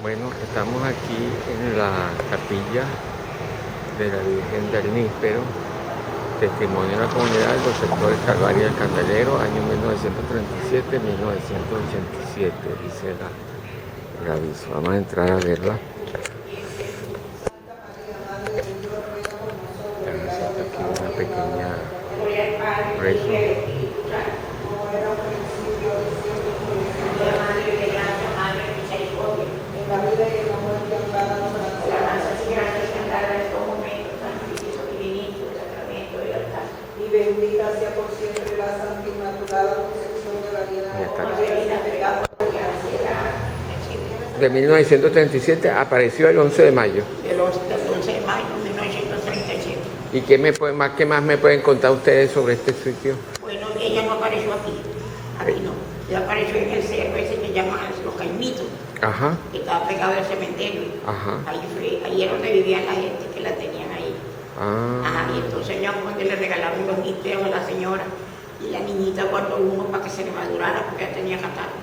Bueno, estamos aquí en la capilla de la Virgen del Níspero, testimonio de la comunidad de los sectores Calvario del Candelero, año 1937-1987, dice el aviso. Vamos a entrar a verla. Estamos haciendo aquí una pequeña rezo. Y bendita sea por siempre la Santa Inmaculada Concepción de María. De 1937 apareció el 11 de mayo. Del 11 de mayo de 1937. ¿Y qué más me pueden contar ustedes sobre este sitio? Bueno, ella no apareció aquí no. Ella apareció en el cerro ese que llaman Los Caimitos, Ajá, que estaba pegado al cementerio. ajá. Ahí es donde vivían la gente que la tenían ahí. Ah, Ajá, y entonces ya cuando le regalaron los nisteos a la señora y la niñita guardó uno para que se le madurara porque ya tenía catarro.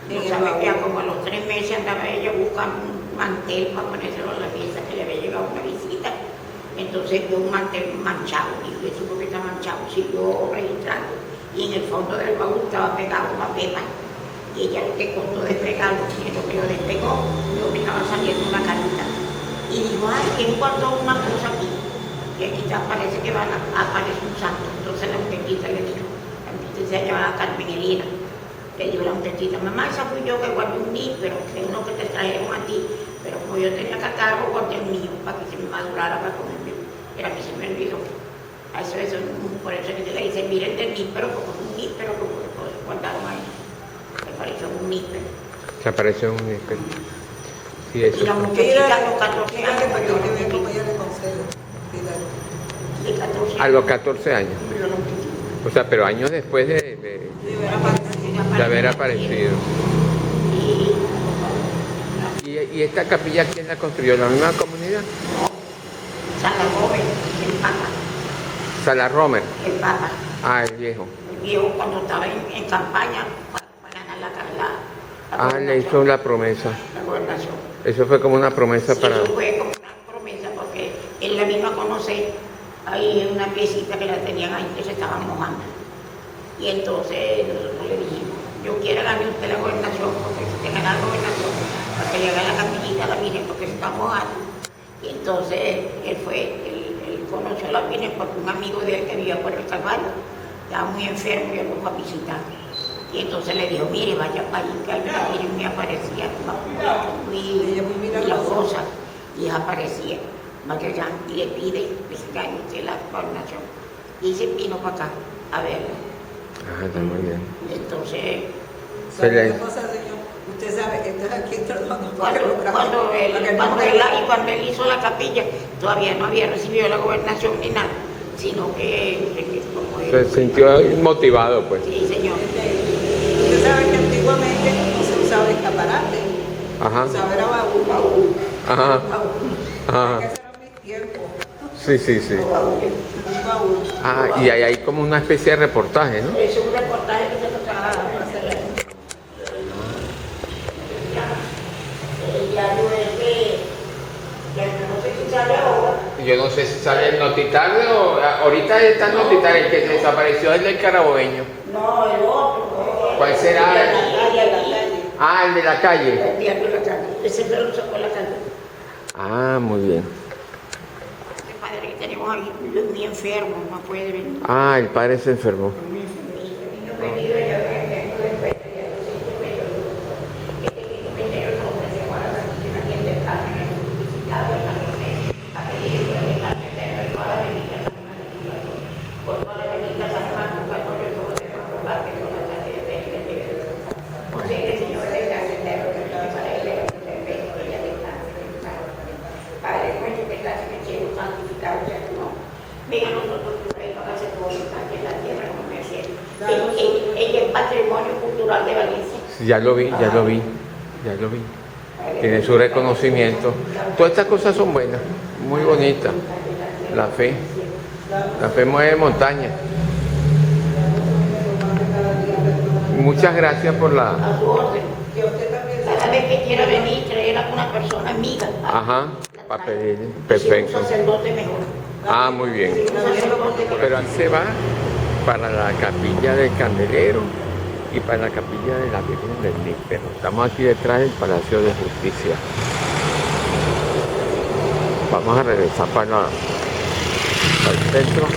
No sabe que como a los 3 meses andaba ella buscando un mantel para ponérselo a la fiesta que le había llegado una visita. Entonces vio un mantel manchado, y yo supo que está manchado, siguió registrando. Y en el fondo del baúl estaba pegado una pepa. Y ella lo que costó despegarlo, y lo que lo despegó, lo que estaba saliendo una carita. Y dijo, ay, ¿quién guardó una cosa aquí? Y aquí parece que aparece un santo. Entonces la muchachita le dijo, la muchachita se llamaba Carmen Elena. Le dijo la muchachita, mamá, esa fui yo que guardé un níspero, que uno que te trajeron a ti. Pero como yo tenía catarro, guardé un mío para que se me madurara para comerme. Era que se me olvidó. Por eso que se le dice, miren del níspero, como un níspero, como que todos guardaron ahí. Se pareció un níspero. se apareció un níspero. Sí, eso. Y la muchachita a los 14 Mira años. que para que usted vea cómo ella le concede. De 14 años. A los 14 años. Murió la muchachita. O sea, pero años después de haber aparecido. ¿Y esta capilla quién la construyó? ¿La misma comunidad? Sala Joven, el Papa. Sala Romer. El Papa. Ah, el viejo. El viejo cuando estaba en campaña para ganar la Le hizo la promesa. la gobernación. Eso fue como una promesa Sí, para... eso fue como una promesa porque él la misma conoce, hay una piecita que la tenían ahí que se estaban mojando. Y entonces nosotros le dijimos, yo quiero ganar usted la gobernación, porque si usted gana la gobernación, para que llegue a la capillita a la Virgen porque se está mojando. Y entonces él conoció a la Virgen porque un amigo de él que vivía por el Calvario estaba muy enfermo y él lo fue a visitar. Y entonces le dijo, mire, vaya para allí, que hay una Virgen me aparecía, muy milagrosa, y ella aparecía. Vaya allá y le pide que se gane usted la gobernación. Y se vino para acá a verla. Ah, está muy bien. Entonces, ¿Sabe una cosa, señor? Usted sabe, estás aquí entre nosotros. cuando él hizo la capilla, todavía no había recibido la gobernación ni nada, sino que como él... Se sintió motivado, pues. Sí, señor. Usted sabe que antiguamente no se usaba escaparate. Ajá. Se usaba era baúl. Ajá. Ajá. Ese era mi tiempo. Sí, sí, sí. Un baúl. Ah, y ahí hay como una especie de reportaje, ¿no? Es un reportaje que se tocaba hacer. Ya no es que no sé si sale ahora. Yo no sé si sale el Notitarde o... Ahorita está el Notitarde, el que desapareció es el del Carabobeño. No, el otro. ¿Cuál será? El de la calle. Ah, el de la calle. El diario de la calle. Ese se lo sacó la calle. Ah, muy bien. El padre que tenemos ahí es muy enfermo, no puede venir. Ah, el padre se enfermó. Venga nosotros por ahí para hacer voluntad en la tierra, como me decía. Ella es patrimonio cultural de Valencia. Sí, ya lo vi. Tiene su reconocimiento. Todas estas cosas son buenas, muy bonitas. La fe mueve montañas. Muchas gracias por la... A su orden. Cada vez que quiera venir, traer la alguna persona amiga. Ajá, para pedir. Un Perfecto. sacerdote mejor. Ah, muy bien. Un sacerdote mejor. Pero él se va para la capilla del Candelero y para la capilla de la Virgen del Níspero. Estamos aquí detrás del Palacio de Justicia. Vamos a regresar para el centro.